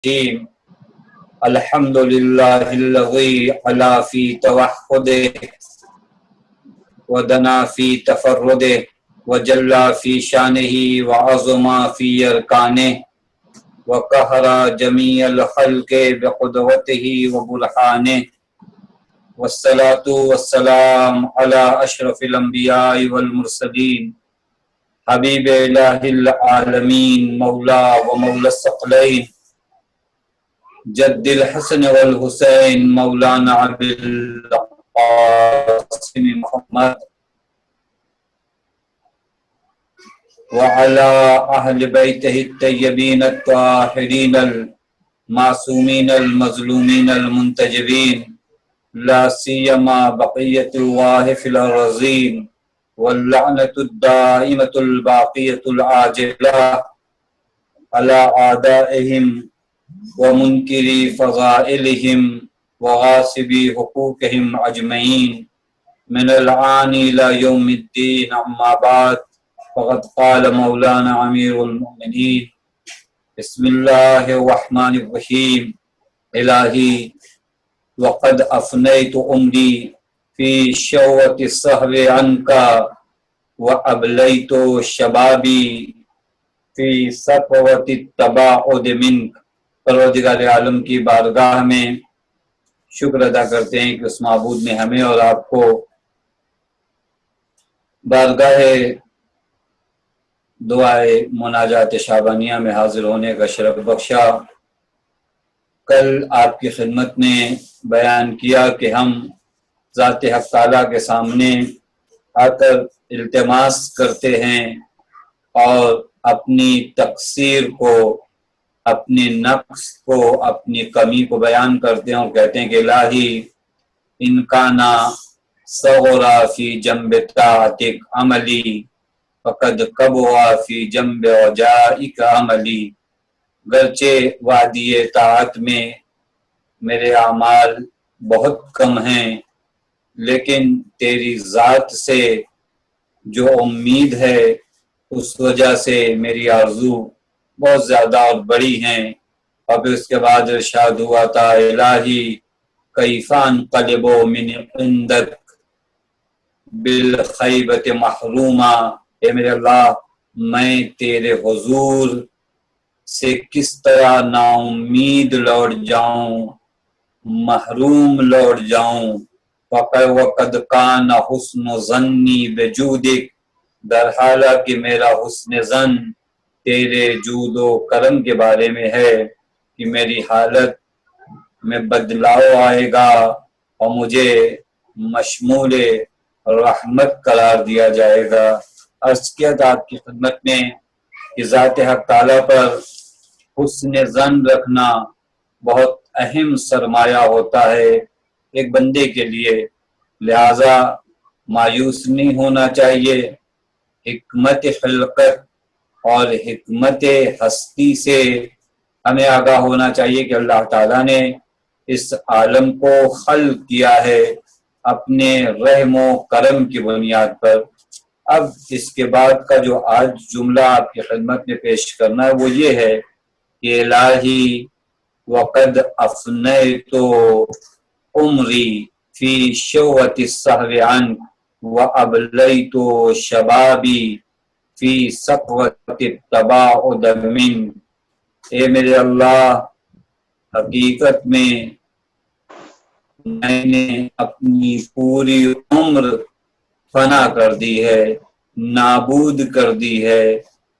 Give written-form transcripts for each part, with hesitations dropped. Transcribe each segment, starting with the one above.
الرجيم الحمد لله الذي علا في توحده ودنا في تفرده وجلى في شانه وعظم في أركانه وقهر جميع الخلق بقدرته وبرهانه والصلاة والسلام على أشرف الأنبياء والمرسلين حبیب الہ العالمین مولا و مولا الثقلین جد الحسن والحسین مولانا ابی القاسم محمد وعلى اہل بیتہ الطیبین الطاہرین المعصومین المظلومین المنتجبین لا سیما بقیت اللہ فی الارضین واللعنة الدائمة الباقية العاجلة على أعدائهم ومنكري فضائلهم وغاصبي حقوقهم أجمعين من الآن إلى يوم الدين. أما بعد فقد قال مولانا أمير المؤمنين بسم الله الرحمن الرحيم إلهي وقد أفنيت عمري في شوة السهر عنك وأبليت شبابی فی صفوة التباعد منك. پروردگار عالم کی بارگاہ میں شکر ادا کرتے ہیں کہ اس معبود نے ہمیں اور آپ کو بارگاہ دعائے مناجات شعبانیہ میں حاضر ہونے کا شرف بخشا. کل آپ کی خدمت نے بیان کیا کہ ہم ذات حق تعالیٰ کے سامنے آ کر التماس کرتے ہیں اور اپنی تقصیر کو، اپنے نقص کو، اپنی کمی کو بیان کرتے ہیں اور کہتے ہیں کہ الہی ان کانا صغرا فی جنب طاعتک عملی فقد کبوا فی جنب وجائک عملی. گرچہ وادی طاعت میں میرے اعمال بہت کم ہیں، لیکن تیری ذات سے جو امید ہے اس وجہ سے میری آرزو بہت زیادہ اور بڑی ہیں. اور پھر اس کے بعد ارشاد ہوا تھا الہی کیف انقلب من عندک بالخیبۃ محروما. اے میرے اللہ میں تیرے حضور سے کس طرح نا امید لوٹ جاؤں، محروم لوٹ جاؤں. وَقَدْ كَانَ حُسْنُ ظَنِّي بِجُودِكَ. در حالہ کہ میرا حسن ظن تیرے جود و کرم کے بارے میں ہے کہ میری حالت میں بدلاؤ آئے گا اور مجھے مشمول رحمت قرار دیا جائے گا. عرض کیا تھا آپ کی خدمت میں کہ ذات حق تعالیٰ پر حسن ظن رکھنا بہت اہم سرمایہ ہوتا ہے ایک بندے کے لیے. لہذا مایوس نہیں ہونا چاہیے. حکمت خلقت اور حکمت ہستی سے ہمیں آگاہ ہونا چاہیے کہ اللہ تعالیٰ نے اس عالم کو خلق کیا ہے اپنے رحم و کرم کی بنیاد پر. اب اس کے بعد کا جو آج جملہ آپ کی خدمت میں پیش کرنا ہے وہ یہ ہے کہ الہی وقد افنیت عمری فی شوۃ السہو عنک وابلیت شبابی فی صفوۃ التباعد منک. اے میرے اللہ حقیقت میں نے اپنی پوری عمر فنا کر دی ہے، نابود کر دی ہے.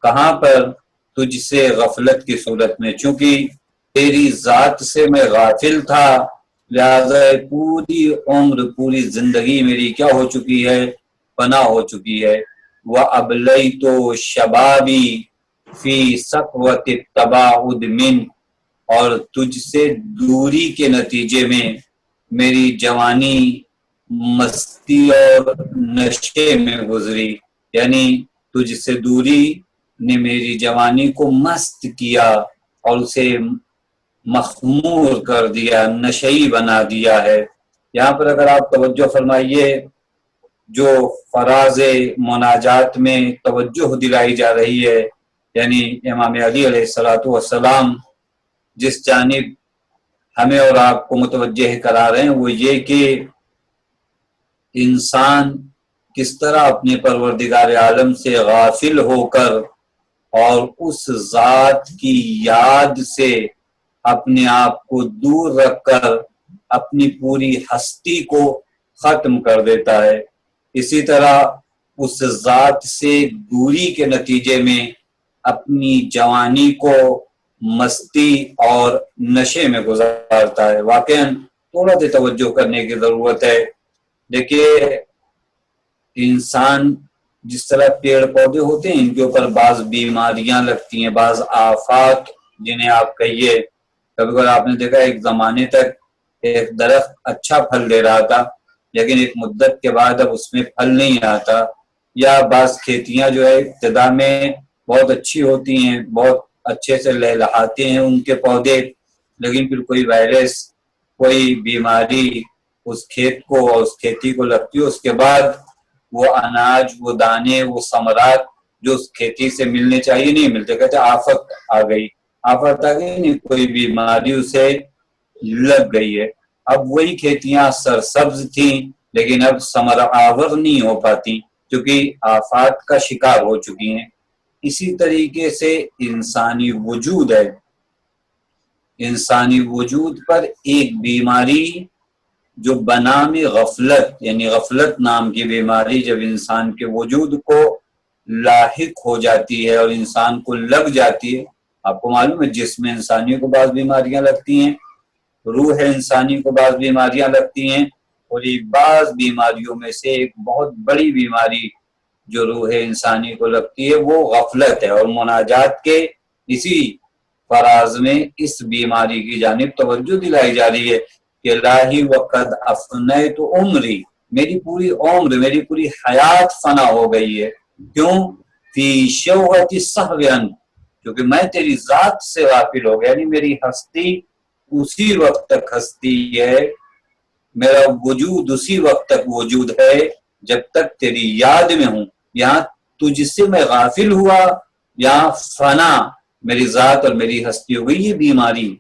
کہاں پر؟ تجھ سے غفلت کی صورت میں. چونکہ تیری ذات سے میں غافل تھا لہذا پوری عمر، پوری زندگی میری کیا ہو چکی ہے؟ فنا ہو چکی ہے. وَأَبْلَيْتُ شَبَابِي فِي صَفْوَةِ التَّبَاعُدِ مِنْ. اور تجھ سے دوری کے نتیجے میں میری جوانی مستی اور نشے میں گزری. یعنی تجھ سے دوری نے میری جوانی کو مست کیا اور اسے مخمور کر دیا، نشئی بنا دیا ہے. یہاں پر اگر آپ توجہ فرمائیے جو فراز مناجات میں توجہ دلائی جا رہی ہے، یعنی امام علی علیہ الصلوۃ والسلام جس جانب ہمیں اور آپ کو متوجہ کرا رہے ہیں وہ یہ کہ انسان کس طرح اپنے پروردگار عالم سے غافل ہو کر اور اس ذات کی یاد سے اپنے آپ کو دور رکھ کر اپنی پوری ہستی کو ختم کر دیتا ہے، اسی طرح اس ذات سے دوری کے نتیجے میں اپنی جوانی کو مستی اور نشے میں گزارتا ہے۔ واقعاً تھوڑا سا توجہ کرنے کی ضرورت ہے۔ دیکھیے انسان جس طرح پیڑ پودے ہوتے ہیں ان کے اوپر بعض بیماریاں لگتی ہیں، بعض آفات جنہیں آپ کہیے، کبھی کبھی آپ نے دیکھا ایک زمانے تک ایک درخت اچھا پھل دے رہا تھا لیکن ایک مدت کے بعد اب اس میں پھل نہیں آتا، یا بعض کھیتیاں جو ہے ابتدا میں بہت اچھی ہوتی ہیں، بہت اچھے سے لہلہاتے ہیں ان کے پودے، لیکن پھر کوئی وائرس کوئی بیماری اس کھیت کو اور اس کھیتی کو لگتی ہے، اس کے بعد وہ اناج وہ دانے وہ ثمرات جو اس کھیتی سے ملنے چاہیے نہیں ملتے، کہتے آفت آ گئی، آفت آ گئی نہیں، کوئی بیماری اسے لگ گئی ہے۔ اب وہی کھیتیاں سرسبز تھیں لیکن اب ثمر آور نہیں ہو پاتی کیونکہ آفات کا شکار ہو چکی ہیں۔ اسی طریقے سے انسانی وجود ہے، انسانی وجود پر ایک بیماری جو بنام غفلت، یعنی غفلت نام کی بیماری جب انسان کے وجود کو لاحق ہو جاتی ہے اور انسان کو لگ جاتی ہے، آپ کو معلوم ہے جسم انسانی کو بعض بیماریاں لگتی ہیں، روح انسانی کو بعض بیماریاں لگتی ہیں، اور یہ بعض بیماریوں میں سے ایک بہت بڑی بیماری جو روح انسانی کو لگتی ہے وہ غفلت ہے، اور مناجات کے اسی فراز میں اس بیماری کی جانب توجہ دلائی جا رہی ہے کہ الہی وقد افنیت عمری، میری پوری عمر میری پوری حیات فنا ہو گئی ہے، کیوں؟ فی شوغت سہوین، کیونکہ میں تیری ذات سے غافل ہو گیا، یعنی میری ہستی اسی وقت تک ہستی ہے، میرا وجود اسی وقت تک وجود ہے جب تک تیری یاد میں ہوں، یہاں تجھ سے میں غافل ہوا، یہاں فنا میری ذات اور میری ہستی ہو گئی۔ یہ بیماری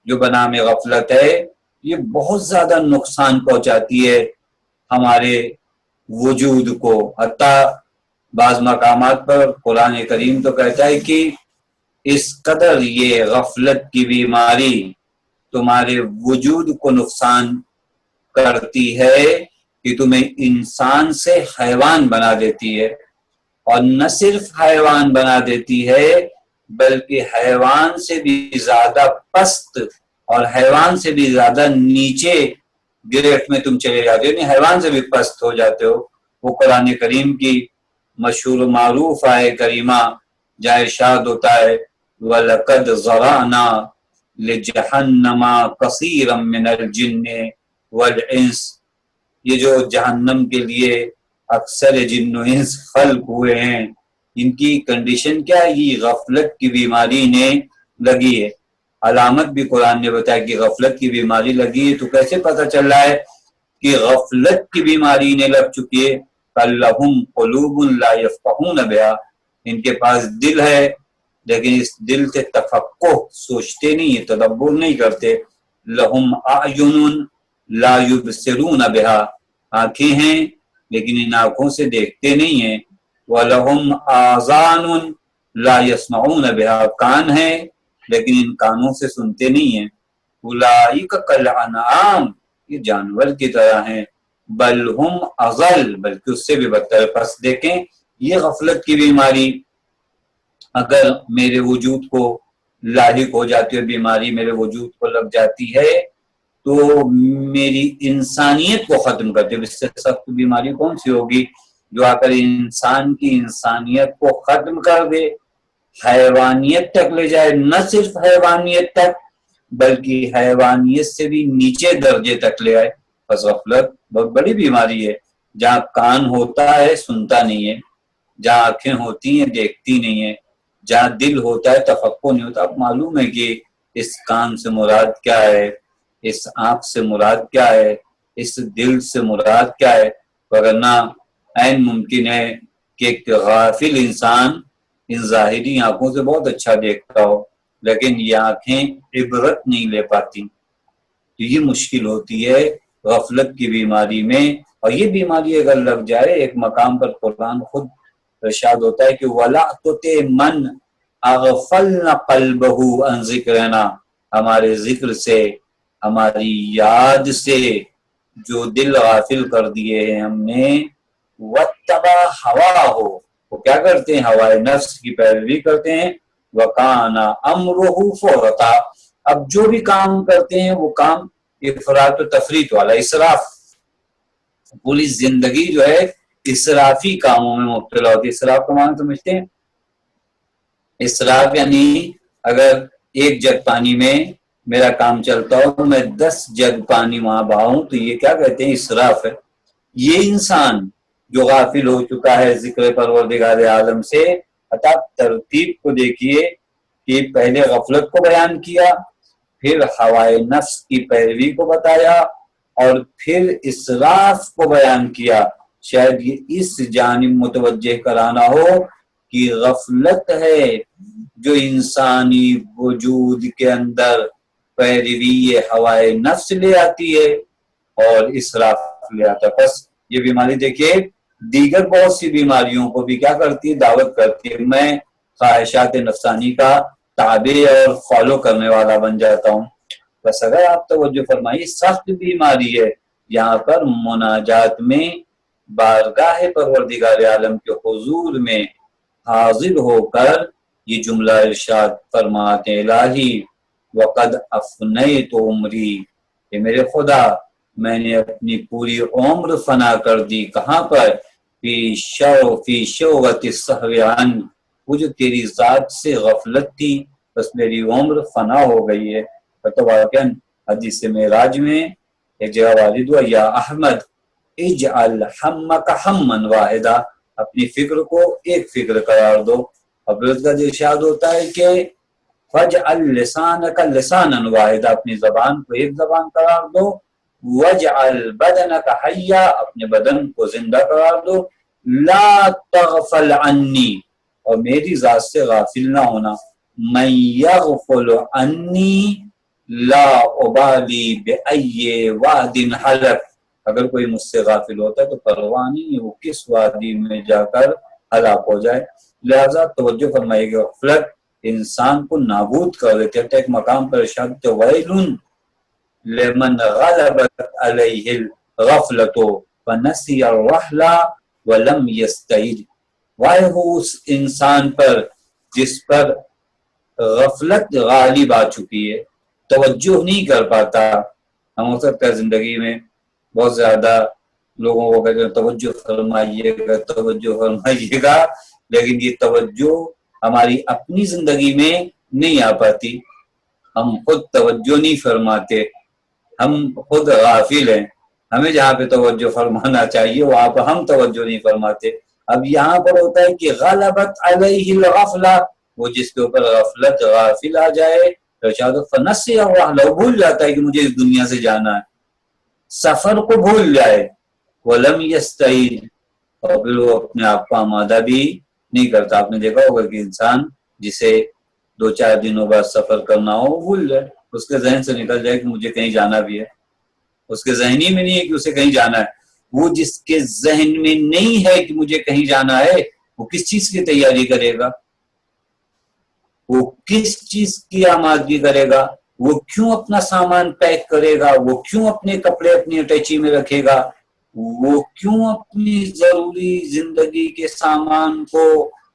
جو بنام غفلت ہے یہ بہت زیادہ نقصان پہنچاتی ہے ہمارے وجود کو، حتیٰ بعض مقامات پر قرآن کریم تو کہتا ہے کہ اس قدر یہ غفلت کی بیماری تمہارے وجود کو نقصان کرتی ہے کہ تمہیں انسان سے حیوان بنا دیتی ہے، اور نہ صرف حیوان بنا دیتی ہے بلکہ حیوان سے بھی زیادہ پست اور حیوان سے بھی زیادہ نیچے گریٹ میں تم چلے جاتے ہو، یعنی حیوان سے بھی پست ہو جاتے ہو۔ وہ قرآن کریم کی مشہور و معروف آئے کریمہ جہاں ارشاد ہوتا ہے وَلَقَدْ ذَرَأْنَا لِجَهَنَّمَ كَثِيرًا مِنَ الْجِنِّ وَالْإِنسِ، یہ جو جہنم کے لیے اکثر جن و انس خلق ہوئے ہیں ان کی کنڈیشن کیا ہے؟ یہ غفلت کی بیماری نے لگی ہے۔ علامت بھی قرآن نے بتایا کہ غفلت کی بیماری لگی ہے، تو کیسے پتہ چل رہا ہے کہ غفلت کی بیماری نے لگ چکی ہے؟ فَلَهُمْ قُلُوبٌ لَا يَفْقَهُونَ بِهَا، ان کے پاس دل ہے لیکن اس دل سے تفقہ سوچتے نہیں ہیں، تدبر نہیں کرتے۔ لَهُمْ أَعْيُنٌ لَا يُبْصِرُونَ بِهَا، آنکھیں ہیں لیکن ان آنکھوں سے دیکھتے نہیں ہیں۔ وَلَهُمْ آذَانٌ لَا يَسْمَعُونَ بِهَا، کان ہیں لیکن ان کانوں سے سنتے نہیں ہیں۔ أُولَٰئِكَ كَالْأَنْعَامِ، یہ جانور کی طرح ہیں، بل ہم اضل، بلکہ اس سے بھی بدتر۔ پس دیکھیں یہ غفلت کی بیماری اگر میرے وجود کو لاحق ہو جاتی ہے، بیماری میرے وجود کو لگ جاتی ہے تو میری انسانیت کو ختم کرتی ہے۔ اس سے سخت بیماری کون سی ہوگی جو آ کر انسان کی انسانیت کو ختم کر دے، حیوانیت تک لے جائے، نہ صرف حیوانیت تک بلکہ حیوانیت سے بھی نیچے درجے تک لے آئے۔ بس غفلت بہت بڑی بیماری ہے، جہاں کان ہوتا ہے سنتا نہیں ہے، جہاں آنکھیں ہوتی ہیں دیکھتی نہیں ہے، جہاں دل ہوتا ہے تفقہ نہیں ہوتا۔ اب معلوم ہے کہ اس کان سے مراد کیا ہے، اس آنکھ سے مراد کیا ہے، اس دل سے مراد کیا ہے، ورنہ عین ممکن ہے کہ ایک غافل انسان ان ظاہری آنکھوں سے بہت اچھا دیکھتا ہو، لیکن یہ آنکھیں عبرت نہیں لے پاتی. تو یہ مشکل ہوتی ہے غفلت کی بیماری میں. اور یہ بیماری اگر لگ جائے، ایک مقام پر قرآن خود ارشاد ہوتا ہے کہ وَلَا تُطِعْ مَنْ اغفلنا قلبہ عن ذکرنا، ہمارے ذکر سے، ہماری یاد سے جو دل غافل کر دیے ہیں ہم نے. وَاتَّبَعَ هَوَاهُ، وہ کیا کرتے ہیں؟ ہوائے نفس کی پیروی کرتے ہیں. وَكَانَ أَمْرُهُ فُرْطًا، اب جو بھی کام کرتے ہیں وہ کام افراط و تفریط والا، اسراف. پوری زندگی جو ہے اسرافی کاموں میں مبتلا ہوتی ہے. اسراف کا معنی سمجھتے ہیں؟ اسراف یعنی اگر ایک جگ پانی میں میرا کام چلتا ہو، میں 10 جگ پانی وہاں بہاؤں، تو یہ کیا کہتے ہیں؟ اسراف ہے. یہ انسان جو غافل ہو چکا ہے ذکر پروردگار عالم سے. اتاب ترتیب کو دیکھیے کہ پہلے غفلت کو بیان کیا، پھر ہوائے نفس کی پیروی کو بتایا، اور پھر اسراف کو بیان کیا. شاید یہ اس جانب متوجہ کرانا ہو کہ غفلت ہے جو انسانی وجود کے اندر پیروی ہوائے نفس لے آتی ہے اور اسراف لے آتا ہے. بس یہ بیماری دیکھیے دیگر بہت سی بیماریوں کو بھی کیا کرتی ہے؟ دعوت کرتی ہے. میں خواہشات نفسانی کا تابع اور فالو کرنے والا بن جاتا ہوں. بس اگر آپ توجہ فرمائیے، سخت بیماری ہے. یہاں پر مناجات میں بارگاہ پروردگار عالم کے حضور میں حاضر ہو کر یہ جملہ ارشاد فرماتے الہی وقد افنیت عمری، کہ میرے خدا میں نے اپنی پوری عمر فنا کر دی. کہاں پر؟ فی شوۃ السہو عن، وہ جو تیری ذات سے غفلت تھی، بس میری عمر فنا ہو گئی ہے. تو واقعاً حدیث معراج میں ایک جگہ والد ہوا یا احمد اجعل ہمک ہما واحدا، اپنی فکر کو ایک فکر قرار دو. اور پھر اس کا ارشاد ہوتا ہے کہ فجعل لسانک لسانا واحدا، اپنی زبان کو ایک زبان قرار دو. وجعل بدنک حیا، اپنے بدن کو زندہ قرار دو. لا تغفل عنی، اور میری ذات سے غافل نہ ہونا. من یغفل عنی لا ابالی بأی واد حلق، اگر کوئی مجھ سے غافل ہوتا ہے تو پرواہ نہیں وہ کس وادی میں جا کر ہلاک ہو جائے. لہذا توجہ فرمائیے گا، غفلت انسان کو نابود کر دیتے ہیں. ایک مقام پر ارشاد ویلن لمن غلبت علیہ الغفلۃ فنسی الرحل ولم یستعد، وائے ہو اس انسان پر جس پر غفلت غالب آ چکی ہے، توجہ نہیں کر پاتا. ہم ہو سکتا ہے زندگی میں بہت زیادہ لوگوں کو کہتے ہیں توجہ فرمائیے گا توجہ فرمائیے گا، لیکن یہ توجہ ہماری اپنی زندگی میں نہیں آ پاتی. ہم خود توجہ نہیں فرماتے، ہم خود غافل ہیں. ہمیں جہاں پہ توجہ فرمانا چاہیے وہاں پہ ہم توجہ نہیں فرماتے. اب یہاں پر ہوتا ہے کہ غلبت علیہ الغفلہ، وہ جس کے اوپر غفلت غافل آ جائے تو فنسی الرحل، بھول جاتا ہے کہ مجھے اس دنیا سے جانا ہے، سفر کو بھول جائے. ولم یستعد، اور پھر وہ اپنے آپ کو آمادہ بھی نہیں کرتا. آپ نے دیکھا ہوگا کہ انسان جسے 2-4 دنوں بعد سفر کرنا ہو وہ بھول جائے، اس کے ذہن سے نکل جائے کہ مجھے کہیں جانا بھی ہے. اس کے ذہنی میں نہیں ہے کہ اسے کہیں جانا ہے. وہ جس کے ذہن میں نہیں ہے کہ مجھے کہیں جانا ہے، وہ کس چیز کی تیاری کرے گا؟ وہ کس چیز کی آمادگی کرے گا؟ وہ کیوں اپنا سامان پیک کرے گا؟ وہ کیوں اپنے کپڑے اپنی اٹیچی میں رکھے گا؟ وہ کیوں اپنی ضروری زندگی کے سامان کو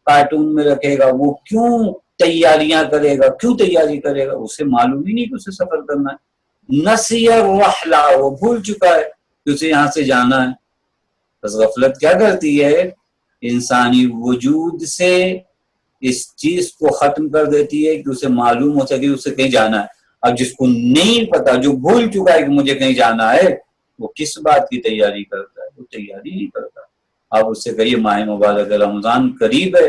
کارٹون میں رکھے گا؟ وہ کیوں تیاریاں کرے گا؟ کیوں تیاری کرے گا؟ اسے معلوم ہی نہیں کہ اسے سفر کرنا ہے. نسی الرحل، وہ بھول چکا ہے کہ اسے یہاں سے جانا ہے. بس غفلت کیا کرتی ہے؟ انسانی وجود سے اس چیز کو ختم کر دیتی ہے کہ اسے معلوم ہو سکے اسے کہیں جانا ہے. اب جس کو نہیں پتا، جو بھول چکا ہے کہ مجھے کہیں جانا ہے، وہ کس بات کی تیاری کرتا ہے؟ وہ تیاری نہیں کرتا. آپ اس سے کہیے ماہ مبارک رمضان قریب ہے،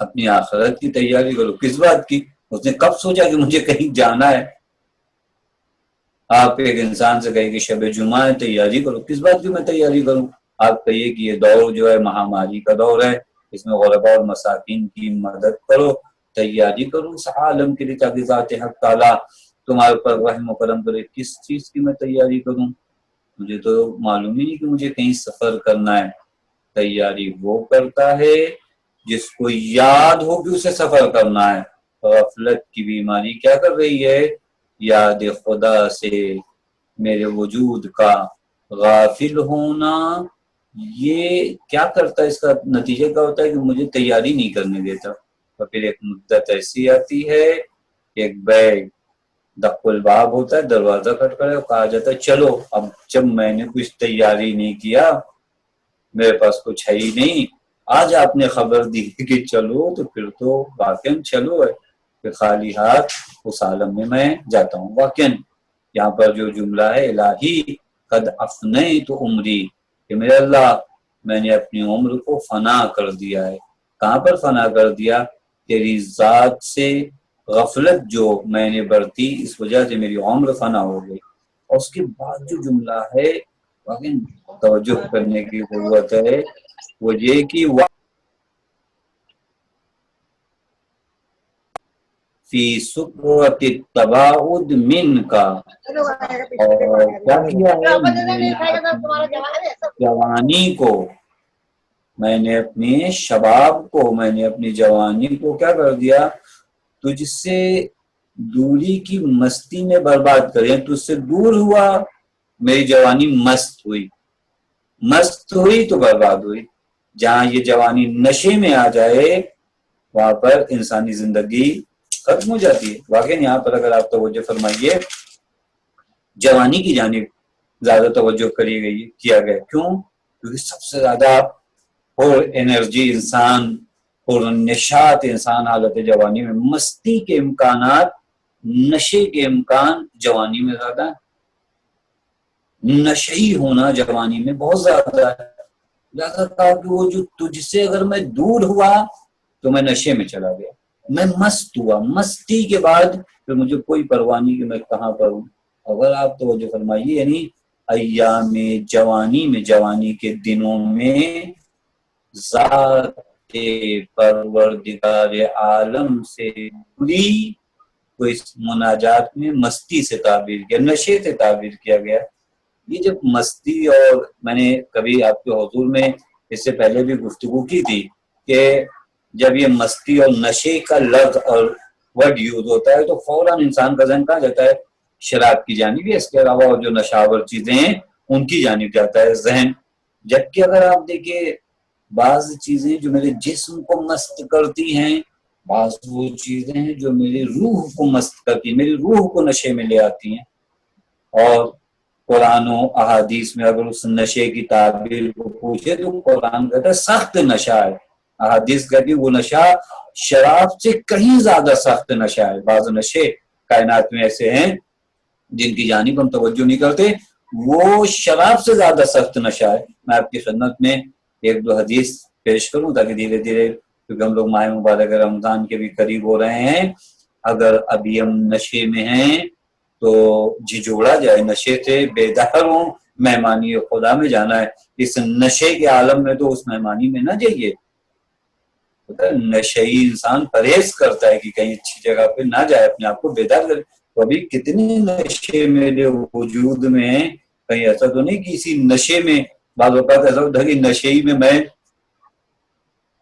اپنی آخرت کی تیاری کرو. کس بات کی؟ اس نے کب سوچا کہ مجھے کہیں جانا ہے؟ آپ ایک انسان سے کہیں کہ شب جمعہ ہے تیاری کرو. کس بات کی میں تیاری کروں؟ آپ کہیے کہ یہ دور جو ہے مہاماری کا دور ہے، اس میں غرباء اور مساکین کی مدد کرو. تیاری کروں اس عالم کے لیے تاکہ ذات حق تعالیٰ تمہارے اوپر رحم و کرم کرے. کس چیز کی میں تیاری کروں؟ مجھے تو معلوم ہی نہیں کہ مجھے کہیں سفر کرنا ہے. تیاری وہ کرتا ہے جس کو یاد ہو کہ اسے سفر کرنا ہے. غفلت کی بیماری کیا کر رہی ہے؟ یاد خدا سے میرے وجود کا غافل ہونا. یہ کیا کرتا ہے؟ اس کا نتیجہ کیا ہوتا ہے کہ مجھے تیاری نہیں کرنے دیتا. تو پھر ایک مدت ایسی آتی ہے، ایک بیگ دق الباب ہوتا ہے، دروازہ کھٹکھٹایا، کہا جاتا ہے چلو. اب جب میں نے کچھ تیاری نہیں کیا، میرے پاس کچھ ہے ہی نہیں، آج آپ نے خبر دی کہ چلو، تو پھر تو واقعاً چلو ہے. پھر خالی ہاتھ اس عالم میں میں جاتا ہوں. واقعاً یہاں پر جو جملہ ہے الہی قد افنیت عمری، کہ میرے اللہ میں نے اپنی عمر کو فنا کر دیا ہے. کہاں پر فنا کر دیا؟ تیری ذات سے غفلت جو میں نے برتی، اس وجہ سے میری عمر فنا ہو گئی. اور اس کے بعد جو جملہ ہے واقعی توجہ کرنے کی ضرورت ہے، وہ یہ کہ فی سکرۃ التباعد من کا، اور کیا کیا ہے، میں نے اپنی جوانی کو، میں نے اپنے شباب کو، میں نے اپنی جوانی کو کیا کر دیا؟ تجھ سے دوری کی مستی میں برباد کریں. تجھ سے دور ہوا، میری جوانی مست ہوئی. مست ہوئی تو برباد ہوئی. جہاں یہ جوانی نشے میں آ جائے وہاں پر انسانی زندگی ختم ہو جاتی ہے. واقعی یہاں پر اگر آپ توجہ فرمائیے، جوانی کی جانب زیادہ توجہ کری گئی، کیا گیا. کیوں؟ کیونکہ سب سے زیادہ اور انرجی انسان اور نشاط انسان حالت جوانی میں، مستی کے امکانات، نشے کے امکان جوانی میں زیادہ ہے. نشئی ہونا جوانی میں بہت زیادہ ہے. لہذا کہا کہ وہ جو تجھ سے اگر میں دور ہوا تو میں نشے میں چلا گیا، میں مست ہوا. مستی کے بعد پھر مجھے کوئی پرواہ نہیں کہ میں کہاں پر ہوں. اگر آپ توجہ فرمائیے، یعنی ایام جوانی میں، جوانی کے دنوں میں ذات پروردگار عالم سے دوری کو اس مناجات میں مستی سے تعبیر کیا، نشے سے تعبیر کیا گیا. یہ جب مستی، اور میں نے کبھی آپ کے حضور میں اس سے پہلے بھی گفتگو کی تھی کہ جب یہ مستی اور نشے کا لفظ اور ورڈ یوز ہوتا ہے تو فوراً انسان کا ذہن کہاں جاتا ہے؟ شراب کی جانب، اس کے علاوہ اور جو نشاور چیزیں ہیں ان کی جانب جاتا ہے ذہن. جبکہ اگر آپ دیکھیں بعض چیزیں جو میرے جسم کو مست کرتی ہیں، بعض وہ چیزیں ہیں جو میری روح کو مست کرتی ہیں، میری روح کو نشے میں لے آتی ہیں. اور قرآن و احادیث میں اگر اس نشے کی تعبیر کو پوچھے تو قرآن کہتا ہے سخت نشہ ہے، احادیث کہتی ہے وہ نشہ شراب سے کہیں زیادہ سخت نشہ ہے. بعض نشے کائنات میں ایسے ہیں جن کی جانب ہم توجہ نہیں کرتے، وہ شراب سے زیادہ سخت نشہ ہے. میں آپ کی خدمت میں ایک دو حدیث پیش کروں تاکہ دھیرے دھیرے، کیونکہ ہم لوگ ماہ مبارک رمضان کے بھی قریب ہو رہے ہیں، اگر ابھی ہم نشے میں ہیں تو جھجھوڑا جائے، نشے سے بیدار ہوں. مہمانی خدا میں جانا ہے، اس نشے کے عالم میں تو اس مہمانی میں نہ جائیے. نشئی انسان پرہیز کرتا ہے کہ کہیں اچھی جگہ پہ نہ جائے، اپنے آپ کو بیدار کرے. تو ابھی کتنے نشے میرے وجود میں ہیں، کہیں ایسا تو نہیں کہ اسی نشے میں، بعض اوقات ایسا ہوتا ہے کہ نشے میں میں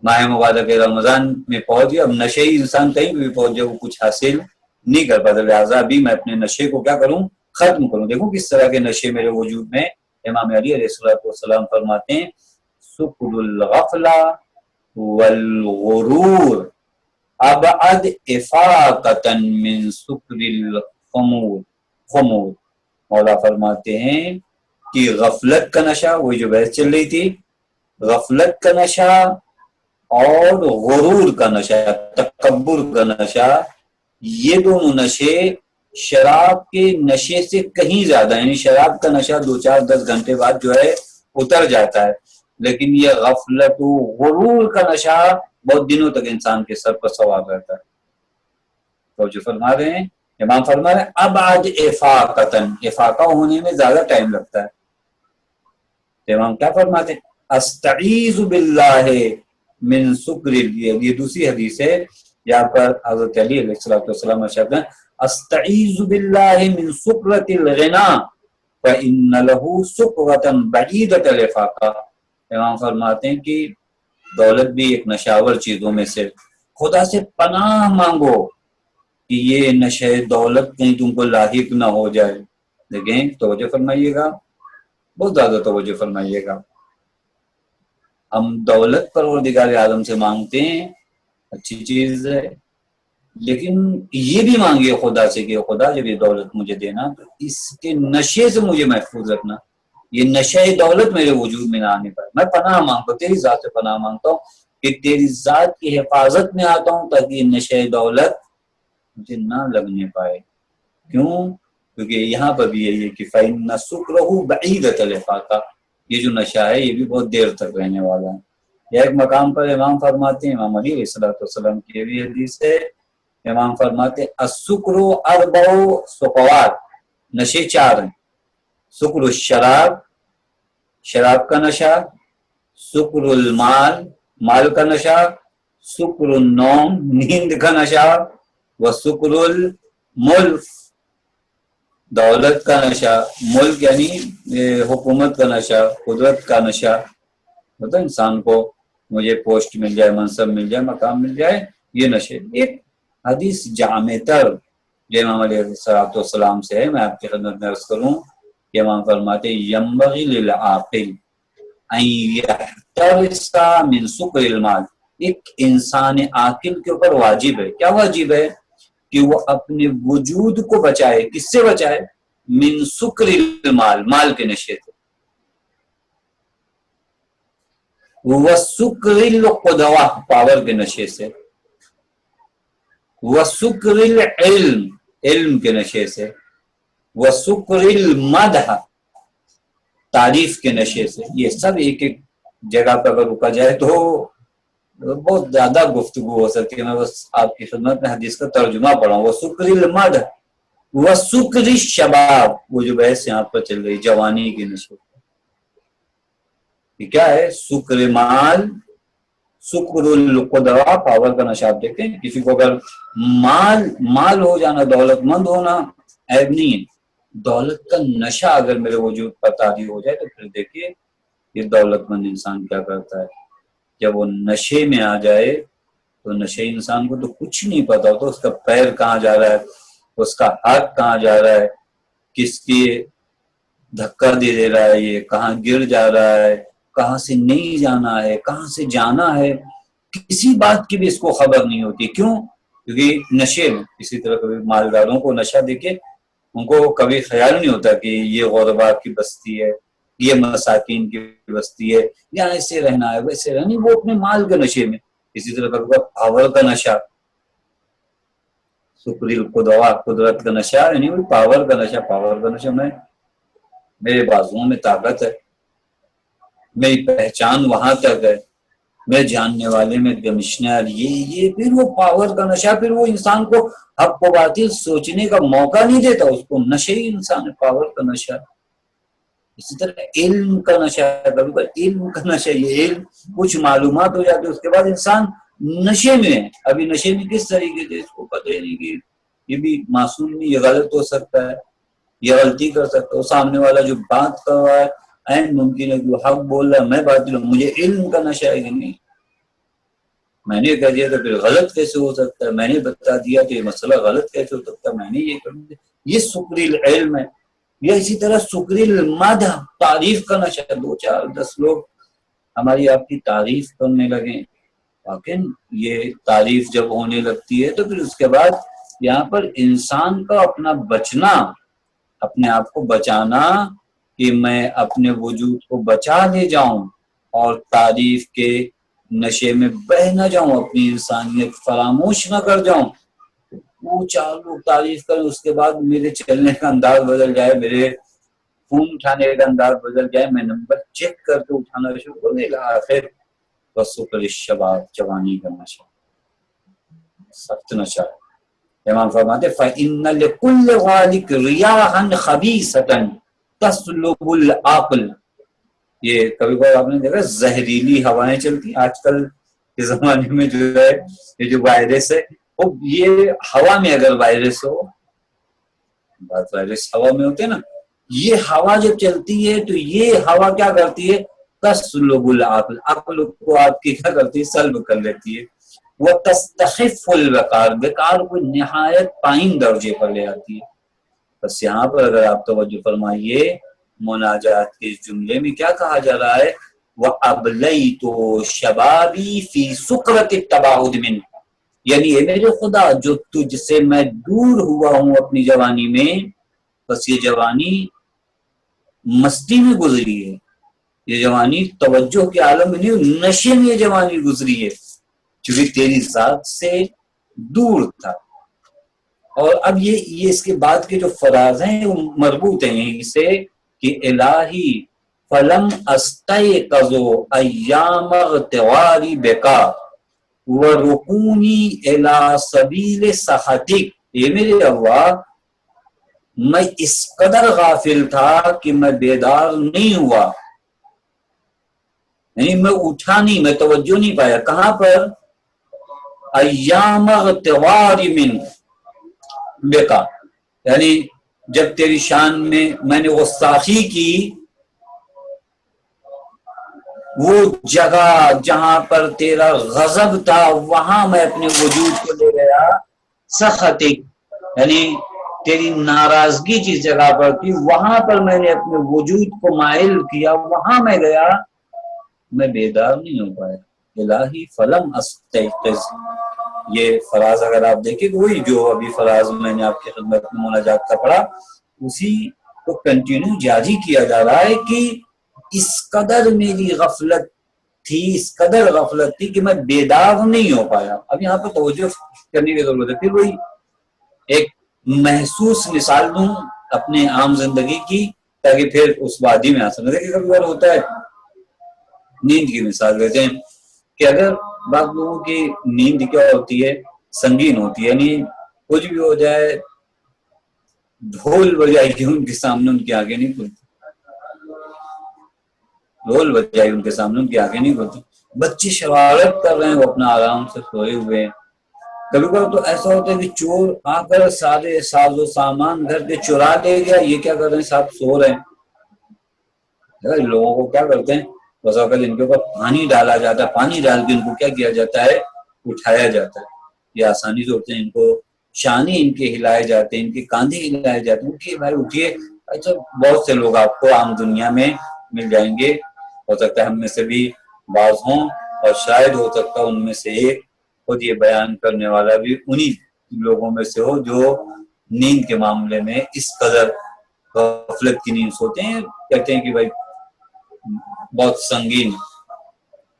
ماہ مبارک رمضان میں پہنچ گیا، اب نشے انسان کہیں بھی پہنچ جائے وہ کچھ حاصل نہیں کر پاتا. لہٰذا بھی میں اپنے نشے کو کیا کروں؟ ختم کروں. دیکھوں کس طرح کے نشے میرے وجود میں. امام علی علیہ السلام فرماتے ہیں سکر الغفلہ والغرور ابعد افاقتا من سکر الخمور. مولا فرماتے ہیں کہ غفلت کا نشہ، وہی جو بحث چل رہی تھی، غفلت کا نشہ اور غرور کا نشہ، تکبر کا نشہ، یہ دونوں نشے شراب کے نشے سے کہیں زیادہ، یعنی شراب کا نشہ 2-4-10 گھنٹے بعد جو ہے اتر جاتا ہے، لیکن یہ غفلت و غرور کا نشہ بہت دنوں تک انسان کے سر پر سوار رہتا ہے. تو جو فرما رہے ہیں امام فرما رہے ہیں اب آج افاقہ ہونے میں زیادہ ٹائم لگتا ہے. تو امام کیا فرماتے ہیں استعیذ باللہ من سکر، یہ دوسری حدیث ہے، یہاں پر حضرت علی علیہ السلام ارشاد ہیں استعیذ باللہ من سکرۃ الغنا فإن له سکرۃ بعیدۃ الافاقہ. امام فرماتے ہیں کہ دولت بھی ایک نشاور چیزوں میں سے، خدا سے پناہ مانگو کہ یہ نشے دولت کہیں تم کو لاحق نہ ہو جائے. دیکھیں توجہ فرمائیے گا، بہت زیادہ توجہ فرمائیے گا. ہم دولت پروردگار عالم سے مانگتے ہیں، اچھی چیز ہے، لیکن یہ بھی مانگے خدا سے کہ خدا جب یہ دولت مجھے دینا تو اس کے نشے سے مجھے محفوظ رکھنا، یہ نشے دولت میرے وجود میں نہ آنے پائے. میں پناہ مانگتا ہوں، تیری ذات سے پناہ مانگتا ہوں کہ تیری ذات کی حفاظت میں آتا ہوں تاکہ یہ نشے دولت مجھے نہ لگنے پائے. کیوں؟ کیونکہ یہاں پر بھی یہی ہے کہ فَإِنَّ سُكْرَهُ بَعِيدَةَ الْإِفَاقَةِ، یہ جو نشہ ہے یہ بھی بہت دیر تک رہنے والا ہے. یا ایک مقام پر امام فرماتے ہیں، امام علی علیہ السلام کی بھی حدیث ہے، امام فرماتے السکر اربع سقوات، نشے چار ہیں. سکر الشراب، شراب کا نشہ، سکر المال، مال کا نشہ، سکر النوم، نیند کا نشہ، و سکر الملک، دولت کا نشہ. ملک یعنی حکومت کا نشہ، قدرت کا نشہ. ہوتا انسان کو مجھے پوسٹ مل جائے، منصب مل جائے، مقام مل جائے، یہ نشے. ایک حدیث جامع تر جو امام علیہ السلام سے ہے، میں آپ کی خدمت میں عرض کروں کہ امام فرماتے ینبغی للعاقل ان یحترس من سکر المال، ایک انسان عاقل کے اوپر واجب ہے. کیا واجب ہے؟ کہ وہ اپنے وجود کو بچائے. کس سے بچائے؟ من سکر المال، مال کے نشے سے. وسکر القدوہ، پاور کے نشے سے. وسکر العلم، علم کے نشے سے. وسکر المدح، تعریف کے نشے سے. یہ سب ایک ایک جگہ پر اگر رکا جائے تو بہت زیادہ گفتگو ہو سکتی ہے. میں بس آپ کی خدمت میں حدیث کا ترجمہ پڑھا ہوں. وسکر المدح وسکر الشباب، وہ جو بحث یہاں پر چل رہی جوانی کے نشے. یہ کیا ہے؟ سکر مال، سکر القدرہ، پاور کا نشہ. آپ دیکھیں کسی کو اگر مال ہو جانا، دولت مند ہونا عیب نہیں ہے. دولت کا نشہ اگر میرے وجود پر طاری ہو جائے تو پھر دیکھیے یہ دولت مند انسان کیا کرتا ہے. جب وہ نشے میں آ جائے تو نشے انسان کو تو کچھ نہیں پتا ہوتا، اس کا پیر کہاں جا رہا ہے، اس کا ہاتھ کہاں جا رہا ہے، کس کی دھکا دے رہا ہے، یہ کہاں گر جا رہا ہے، کہاں سے نہیں جانا ہے، کہاں سے جانا ہے، کسی بات کی بھی اس کو خبر نہیں ہوتی. کیوں؟ کیونکہ نشے میں. اسی طرح کبھی مالداروں کو نشہ دیکھے ان کو کبھی خیال نہیں ہوتا کہ یہ غربا کی بستی ہے، یہ مساکین کی بستی ہے، یا ایسے رہنا ہے ویسے رہنا. وہ اپنے مال کے نشے میں. اسی طرح کبھی پاور کا نشہ، سکری القدوہ، قدرت کا نشہ، یعنی پاور کا نشہ. پاور کا نشہ میں میرے بازوؤں میں طاقت ہے، میری پہچان وہاں تک ہے، میں جاننے والے میں کمشنر، یہ پھر وہ پاور کا نشہ. پھر وہ انسان کو حق و باطل سوچنے کا موقع نہیں دیتا، اس کو نشے ہی انسان ہے، پاور کا نشہ. اسی طرح علم کا نشہ، کبھی علم کا نشہ، یہ علم کچھ معلومات ہو جاتی ہے، اس کے بعد انسان نشے میں ہے. ابھی نشے میں کس طریقے سے اس کو پتہ ہی نہیں کہ یہ بھی معصوم نہیں، یہ غلط ہو سکتا ہے، یہ غلطی کر سکتا ہے. سامنے والا جو بات کر رہا ہے این ممکن ہے کہ وہ حق بول رہا ہے، میں باطل ہوں، مجھے علم کا نشہ ہے کہ نہیں. میں نے کہہ دیا تو پھر غلط کیسے ہو سکتا ہے، میں نے بتا دیا کہ یہ مسئلہ غلط کیسے ہو سکتا ہے، میں نے یہ کر دیا. یہ سکری العلم ہے. یا اسی طرح سکری المدح، تعریف کا نشہ. 2 4 10 لوگ ہماری آپ کی تعریف کرنے لگے، لیکن یہ تعریف جب ہونے لگتی ہے تو پھر اس کے بعد یہاں پر انسان کا اپنا بچنا، اپنے آپ کو بچانا کہ میں اپنے وجود کو بچا لے جاؤں اور تعریف کے نشے میں بہ نہ جاؤں، اپنی انسانیت فراموش نہ کر جاؤں. وہ 4 لوگ تعریف کریں، اس کے بعد میرے چلنے کا انداز بدل جائے، میرے فون اٹھانے کا انداز بدل جائے، میں نمبر چیک کر کے اٹھانا شروع کر دے گا. آخر وسکر الشباب، جوانی کا نشہ، سخت نشہ. امام فرماتے فَإِنَّ لِكُلِّ غَالِقٍ رِيَاحًا خَبِيثَةً تَسْلُبُ الْعَقْلَ. یہ کبھی کبھی آپ نے دیکھا زہریلی ہوائیں چلتی آج کل کے زمانے میں جو ہے یہ جو وائرس ہے وہ یہ ہوا میں اگر وائرس ہو، بات وائرس ہوا میں ہوتے ہیں نا، یہ ہوا جب چلتی ہے تو یہ ہوا کیا کرتی ہے، تسلب العقل، عقل کو آپ کی کیا کرتی ہے، سلب کر لیتی ہے، وہ تستخف الوقار، وقار کو نہایت پائن درجے پر لے آتی ہے۔ بس یہاں پر اگر آپ توجہ فرمائیے مناجات کے اس جملے میں کیا کہا جا رہا ہے، وَأَبْلَيْتُ شَبَابِي فِي سُقْرَةِ التَّبَاعُدِ مِنْهُ، یعنی اے میرے خدا جو تجھ سے میں دور ہوا ہوں اپنی جوانی میں، بس یہ جوانی مستی میں گزری ہے، یہ جوانی توجہ کے عالم میں نہیں، نشے میں یہ جوانی گزری ہے، چونکہ تیری ذات سے دور تھا۔ اور اب یہ اس کے بعد کے جو فراز ہیں وہ مربوط ہیں یہیں سے کہ الہی فلم استيقظ ایام اغتواری بکا ورکونی الی سبیل سخطک، یہ میرے اللہ میں اس قدر غافل تھا کہ میں بیدار نہیں ہوا، یعنی میں اٹھا نہیں، میں توجہ نہیں پایا، کہاں پر، ایام اغتوار من بکا، یعنی جب تیری شان میں نے غستاخی کی، وہ جگہ جہاں پر تیرا غضب تھا وہاں میں اپنے وجود کو لے گیا، سخطک یعنی تیری ناراضگی جس جگہ پر تھی وہاں پر میں نے اپنے وجود کو مائل کیا، وہاں میں گیا، میں بیدار نہیں ہو پایا۔ الہی فلم استيقظ، یہ فراز اگر آپ دیکھیں تو وہی جو ابھی فراز میں نے آپ کی خدمت میں مناجات کا پڑھا اسی کو کنٹینیو جاری کیا جا رہا ہے کہ اس قدر میری غفلت تھی، اس قدر غفلت تھی کہ میں بیدار نہیں ہو پایا۔ اب یہاں پہ توجہ کرنے کی ضرورت ہے، پھر وہی ایک محسوس مثال دوں اپنے عام زندگی کی تاکہ پھر اس وادی میں آ سکے۔ دیکھیں کبھی بار ہوتا ہے، نیند کی مثال دیتے ہیں کہ اگر بعض لوگوں کی نیند کیا ہوتی ہے، سنگین ہوتی ہے، یعنی کچھ بھی ہو جائے ڈھول بجائی کہ ان کے سامنے ان کی آنکھیں نہیں کھلتی، ڈھول بجائی ان کے سامنے ان کی آنکھیں نہیں کھلتی، بچے شرارت کر رہے ہیں وہ اپنا آرام سے سوئے ہوئے ہیں۔ کبھی کبھی تو ایسا ہوتا ہے کہ چور آ کر سارے ساز و سامان گھر کے چرا لے گیا، یہ کیا کر رہے ہیں، صاحب سو رہے ہیں۔ لوگوں کو کیا کرتے ہیں، بس اوقات ان کے اوپر پانی ڈالا جاتا ہے، پانی ڈال کے ان کو کیا کیا جاتا ہے، اٹھایا جاتا ہے، یہ آسانی سے ہوتے ہیں، ان کو شانے ان کے ہلائے جاتے ہیں، ان کے کاندھے ہلائے جاتے ہیں، اٹھیے بھائی اٹھیے۔ اچھا بہت سے لوگ آپ کو عام دنیا میں مل جائیں گے، ہو سکتا ہے ہم میں سے بھی بعض ہوں اور شاید ہو سکتا ہے ان میں سے ایک خود یہ بیان کرنے والا بھی انہی لوگوں میں سے ہو جو نیند کے معاملے میں اس قدر غفلت کی نیند سوتے ہیں، کہتے ہیں کہ بھائی بہت سنگین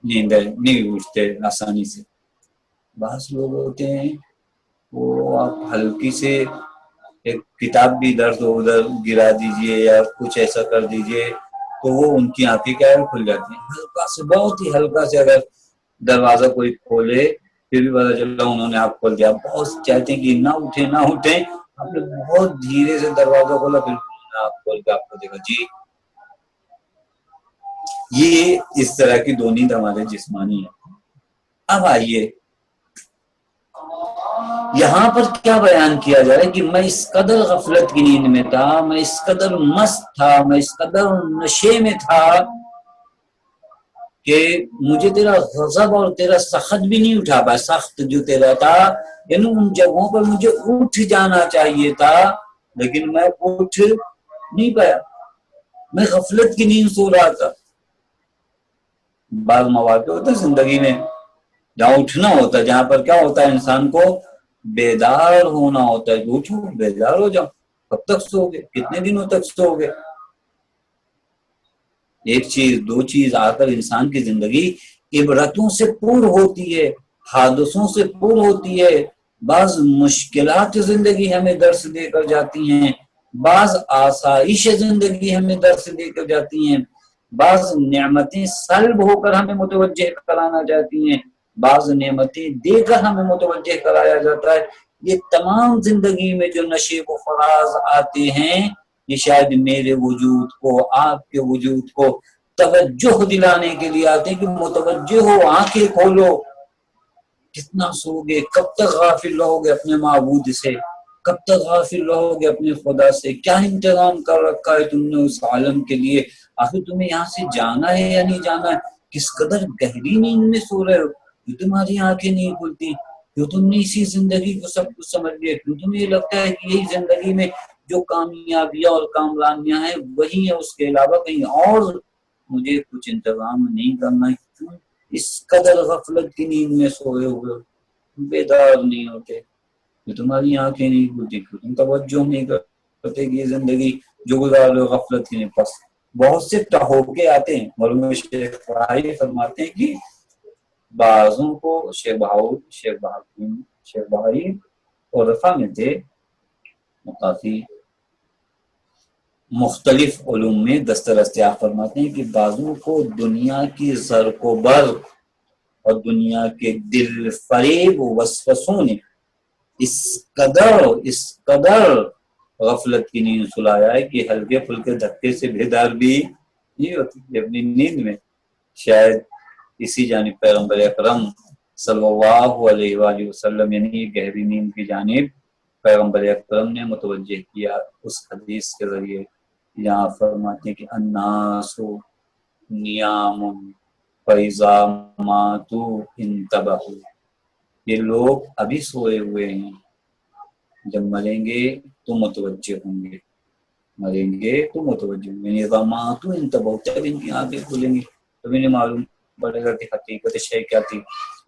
نیند ہے، نہیں اٹھتے آسانی سے۔ بعض لوگ ہوتے ہیں وہ آپ ہلکی سے ایک کتاب بھی ادھر ادھر گرا دیجئے یا کچھ ایسا کر دیجئے تو وہ ان کی آنکھیں کیا ہے کھل جاتی ہیں، ہلکا سے، بہت ہی ہلکا سے اگر دروازہ کوئی کھولے پھر بھی پتا چلا انہوں نے آپ کھول دیا، بہت چاہتے ہیں کہ نہ اٹھیں نہ اٹھیں، آپ نے بہت دھیرے سے دروازہ کھولا پھر آپ کھول کے آپ کو دیکھا جی۔ یہ اس طرح کی دو نیند ہمارے جسمانی ہے۔ اب آئیے یہاں پر کیا بیان کیا جائے کہ میں اس قدر غفلت کی نیند میں تھا، میں اس قدر مست تھا، میں اس قدر نشے میں تھا کہ مجھے تیرا غضب اور تیرا سخت بھی نہیں اٹھا پایا، سخت جو تیرا تھا یعنی ان جگہوں پر مجھے اٹھ جانا چاہیے تھا لیکن میں اٹھ نہیں پایا، میں غفلت کی نیند سو رہا تھا۔ بعض مواقع ہوتے ہیں زندگی میں جہاں اٹھنا ہوتا ہے، جہاں پر کیا ہوتا ہے انسان کو بیدار ہونا ہوتا ہے، اٹھو بیدار ہو جاؤ، کب تک سو گے، کتنے دنوں تک سو گے؟ ایک چیز دو چیز آ کر انسان کی زندگی عبرتوں سے پور ہوتی ہے، حادثوں سے پور ہوتی ہے، بعض مشکلات زندگی ہمیں درس دے کر جاتی ہیں، بعض آسائش زندگی ہمیں درس دے کر جاتی ہیں، بعض نعمتیں سلب ہو کر ہمیں متوجہ کرانا چاہتی ہیں، بعض نعمتیں دے کر ہمیں متوجہ کرایا جاتا ہے۔ یہ تمام زندگی میں جو نشے و فراز آتے ہیں یہ شاید میرے وجود کو، آپ کے وجود کو توجہ دلانے کے لیے آتے ہیں کہ متوجہ ہو، آنکھیں کھولو، کتنا سو گے، کب تک غافل رہو گے اپنے معبود سے، کب تک غافل رہو گے اپنے خدا سے، کیا انتظام کر رکھا ہے تم نے اس عالم کے لیے، آخر تمہیں یہاں سے جانا ہے یا نہیں جانا ہے، کس قدر گہری نیند میں سو رہے ہو، کیوں تمہاری آنکھیں نہیں کھلتی، کیوں تم نے اسی زندگی کو سب کچھ سمجھ لیا، کیوں تمہیں یہ لگتا ہے کہ یہی زندگی میں جو کامیابیاں اور کامرانیاں ہیں وہی ہے، اس کے علاوہ کہیں اور مجھے کچھ انتظام نہیں کرنا ہے، کیوں اس قدر غفلت کی نیند میں سوئے ہوئے بیدار نہیں ہوتے، کہ تمہاری آنکھیں نہیں کھلتی، تم توجہ نہیں کرتے کہ یہ زندگی جو گزار رہے ہو غفلت کی نہیں پس بہت سے ٹہوکے آتے ہیں۔ مولانا شیخ بہائی فرماتے ہیں کہ بعضوں کو شیخ بہائی اور رفا میں تھے، کافی مختلف علوم میں دسترستیاب فرماتے ہیں کہ بعضوں کو دنیا کی زرق و برق اور دنیا کے دل فریب و وسوسوں نے اس قدر غفلت کی نیند سلایا ہے کہ ہلکے پھلکے دھکے سے بیدار بھی نہیں ہوتی اپنی نیند میں۔ شاید اسی جانب پیغمبر اکرم صلی اللہ علیہ وآلہ وسلم یعنی گہری نیند کی جانب پیغمبر اکرم نے متوجہ کیا اس حدیث کے ذریعے، یہاں فرماتے ہیں کہ الناس نیام فإذا ماتوا انتبہوا، یہ لوگ ابھی سوئے ہوئے ہیں، جب مریں گے تو متوجہ ہوں گے، مریں گے تو متوجہ ہوں گے، اذا ماتوا انتبہوا، جب ان کی آنکھیں کھلیں گی تو انہیں معلوم پڑے گا کہ حقیقت شے کیا تھی۔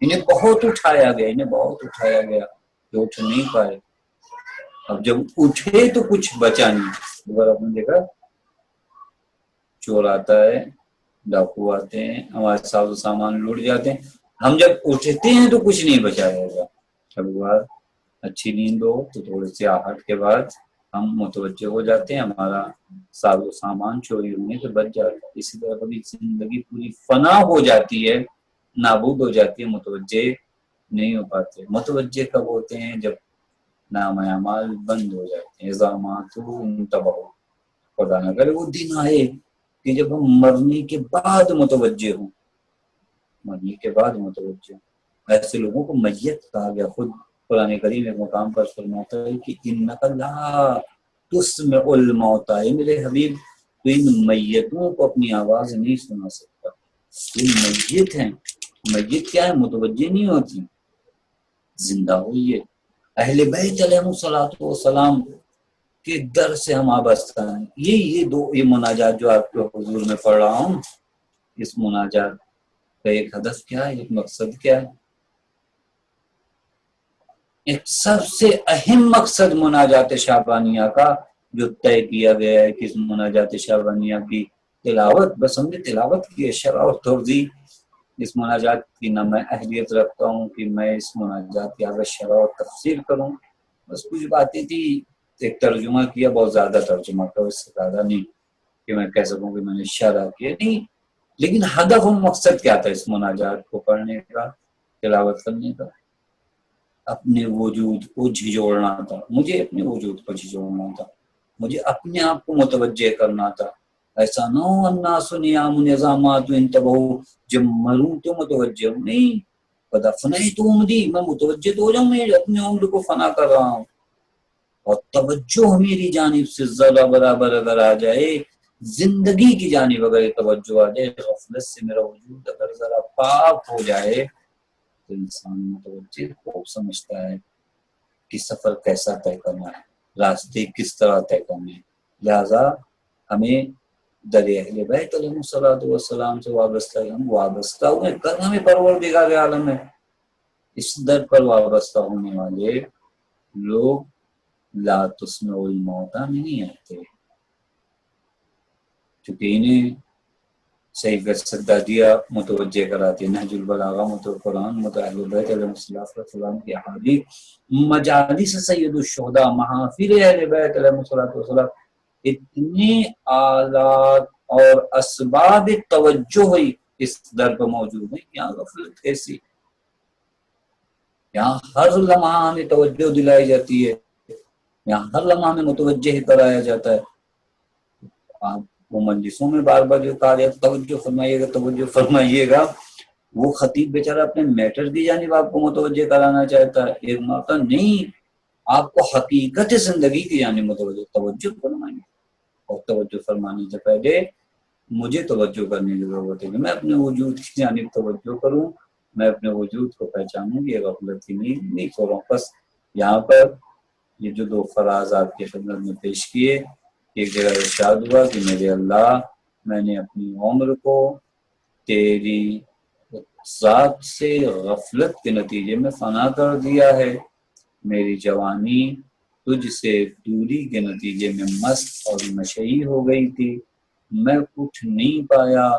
انہیں بہت اٹھایا گیا کہ اٹھ نہیں پائے، اب جب اٹھے تو کچھ بچا نہیں۔ اگر آپ نے دیکھا چور آتا ہے، ڈاکو آتے ہیں، ہمارے ساز و سامان لوٹ جاتے ہیں، ہم جب اٹھتے ہیں تو کچھ نہیں بچا رہے گا۔ کبھی بار اچھی نیند ہو تو تھوڑی سی آہٹ کے بعد ہم متوجہ ہو جاتے ہیں، ہمارا ساز و سامان چوری ہونے سے بچ جاتا ہے۔ اسی طرح کبھی زندگی پوری فنا ہو جاتی ہے، نابود ہو جاتی ہے، متوجہ نہیں ہو پاتے۔ متوجہ کب ہوتے ہیں؟ جب نام اعمال بند ہو جاتے ہیں، اذا ماتوا انتبہوا۔ خدا نہ کرے وہ دن آئے کہ جب ہم مرنے کے بعد متوجہ ہوں، ایسے لوگوں کو میت کہا گیا۔ خود قرآن کریم ایک مقام پر فرماتا ہے کہ انک لا تسمع الموتى، میرے حبیب تو ان میتوں کو اپنی آواز نہیں سنا سکتا، یہ میت ہیں۔ میت کیا ہے؟ متوجہ نہیں ہوتی، زندہ ہوئی ہے۔ اہل بیت علیہ الصلوۃ والسلام کے در سے ہم وابستہ ہیں۔ یہ مناجات جو آپ کے حضور میں پڑھ رہا ہوں، اس مناجات کا ایک ہدف کیا ہے، ایک مقصد کیا ہے؟ ایک سب سے اہم مقصد مناجات شعبانیہ کا جو طے کیا گیا ہے کہ اس مناجات شعبانیہ کی تلاوت، بس ہم نے تلاوت کی ہے، شرح اور توضیح اس مناجات کی نہ میں اہلیت رکھتا ہوں کہ میں اس مناجات کی اگر شرح اور تفسیر کروں، بس کچھ باتیں تھی، ایک ترجمہ کیا، بہت زیادہ ترجمہ کرو، اس سے زیادہ نہیں کہ میں کہہ سکوں کہ میں نے شرح کیا، نہیں، لیکن ہدف اور مقصد کیا تھا اس مناجات کو پڑھنے کا، تلاوت کرنے کا؟ اپنے وجود کو جھجوڑنا تھا، مجھے اپنے وجود کو جھجوڑنا تھا، مجھے اپنے آپ کو متوجہ کرنا تھا۔ ایسا نہ ہو الناس نیام نظامات انتبہوا، جب مروں تو متوجہ ہوں، نہیں، قد افنیت عمری، میں متوجہ تو ہو جاؤں، میں اپنے عمر کو فنا کر رہا ہوں، اور توجہ میری جانب سے ذرا برابر اگر آ جائے، زندگی کی جانب اگر توجہ آ جائے، غفلت سے میرا وجود اگر ذرا پاک ہو جائے تو انسان متوجہ خوب سمجھتا ہے کہ سفر کیسا طے کرنا ہے، راستے کس طرح طے کرنے ہیں۔ لہذا ہمیں در اہل بیت علیہ الصلوۃ والسلام سے وابستہ ہوئے، کرنا میں پروردگار عالم ہے، اس در پر وابستہ ہونے والے لوگ لا تسمع الموتى میں نہیں آتے، چونکہ انہیں صحیح سدادیہ متوجہ کراتی ہے، نہج البلاغہ قرآن اہل بیت علیہ السلام کی احادیث، مجالس سید الشہداء، محافل اہل بیت علیہ السلام، اتنے آلات اور اسباب توجہ اس در پر موجود ہیں، یہاں غفلت کیسی؟ یہاں ہر لمحہ ہمیں توجہ دلائی جاتی ہے، یہاں ہر لمحہ میں متوجہ کرایا جاتا ہے۔ آپ وہ مجلسوں میں بار بار جو کہا جاتا ہے توجہ فرمائیے گا، توجہ فرمائیے گا، وہ خطیب بیچارہ اپنے میٹر کی جانب آپ کو متوجہ کرانا چاہتا ہے، ایک مرتبہ نہیں، آپ کو حقیقت زندگی کی جانب متوجہ توجہ فرمائیں، اور توجہ فرمانے سے پہلے مجھے توجہ کرنے کی ضرورت ہے کہ میں اپنے وجود کی جانب توجہ کروں، میں اپنے وجود کو پہچانوں، یہ غفلت ہی نہیں چھوڑوں۔ بس یہاں پر یہ جو دو فراز آپ کے خدمت میں پیش کیے، ایک جگہ ارشاد ہوا کہ میرے اللہ، میں نے اپنی عمر کو تیری ذات سے غفلت کے نتیجے میں فنا کر دیا ہے، میری جوانی تجھ سے دوری کے نتیجے میں مست اور نشئی ہو گئی تھی، میں اٹھ نہیں پایا،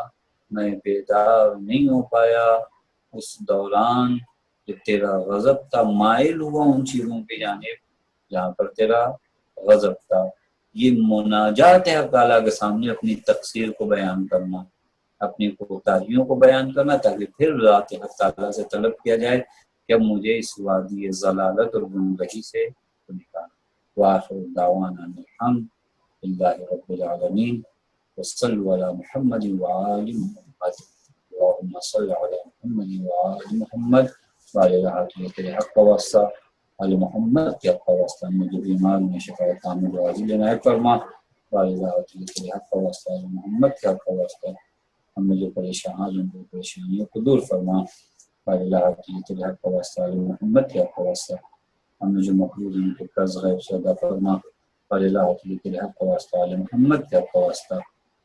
میں بیدار نہیں ہو پایا اس دوران جو تیرا غضب تھا، مائل ہوا ان چیزوں کی جانب جہاں پر تیرا غضب تھا۔ یہ مناجات ہے تعالیٰ کے سامنے، اپنی تقصیر کو بیان کرنا، اپنی کوتاہیوں کو بیان کرنا، تاکہ پھر ذات حق تعالیٰ سے طلب کیا جائے کہ اب مجھے اس وادی ضلالت اور گمراہی سے نکال۔ وآخر دعوانا الحمد للہ رب العالمین، وصلوا علی محمد وآل محمد، اللہم صل علی محمد وآل محمد، وعلی الحق حق واسطہ علی محمد کے حق واسطہ، مجھے بیمار میں شفا کامل عاجل عنایت فرما، وعلی الحق واسطہ علی محمد کے حق واسطہ، ہمیں جو پریشان ان کو پریشانیوں کو دور فرما، وعلی الحق واسطہ علی محمد کے حق واسطہ، ہمیں جو مقبول ان کے قرض غیب سے ادا فرما، وعلی الحق واسطہ علی محمد کے حق واسطہ،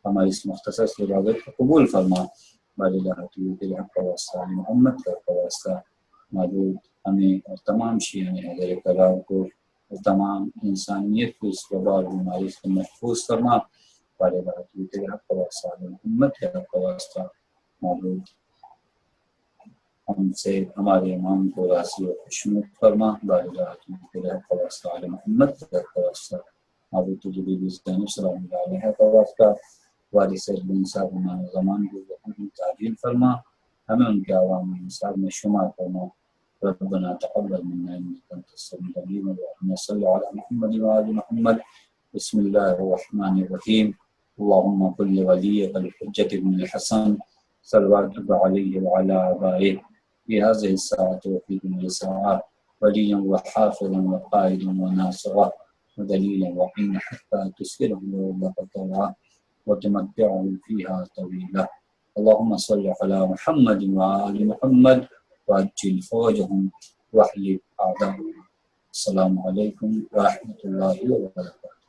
ہماری اس مختصر سی عبادت کو قبول فرما، وعلی الحق واسطہ علی محمد کے حق واسطہ، معبود ہمیں اور تمام شیعہ حضرت کرام کو اور تمام انسانیت کو اس وبا اور بیماری سے محفوظ فرما، وعلی الحق واسطہ علی محمد کے حق واسطہ، معبود ہم سے ہمارے امام کو راضی و خوشنود فرما، وعلی الحق واسطہ علی محمد کے حق واسطہ، معبود تجھے بی بی زینب سلام اللہ علیہ کا واسطہ، وارث بن صاحب امام زمان کو تعجیل فرما، ہمیں ان کے عوام انصار میں شمار فرما، ربنا تقبل منا انك انت السميع العليم، اللهم صل على محمد وعلى محمد، بسم الله الرحمن الرحيم، اللهم كن لوليك الحجة بن الحسن صلواتك عليه وعلى آبائه في هذه الساعة وفي كل ساعة وليا وحافظا وقائدا وناصرا ودليلا وحينا حتى تسكنه لك طوعا وتمتعه فيها طويلا، اللهم صل على محمد وآل محمد وعجل فوجهم واحلب أعداءهم۔ السلام علیکم ورحمۃ اللہ وبرکاتہ۔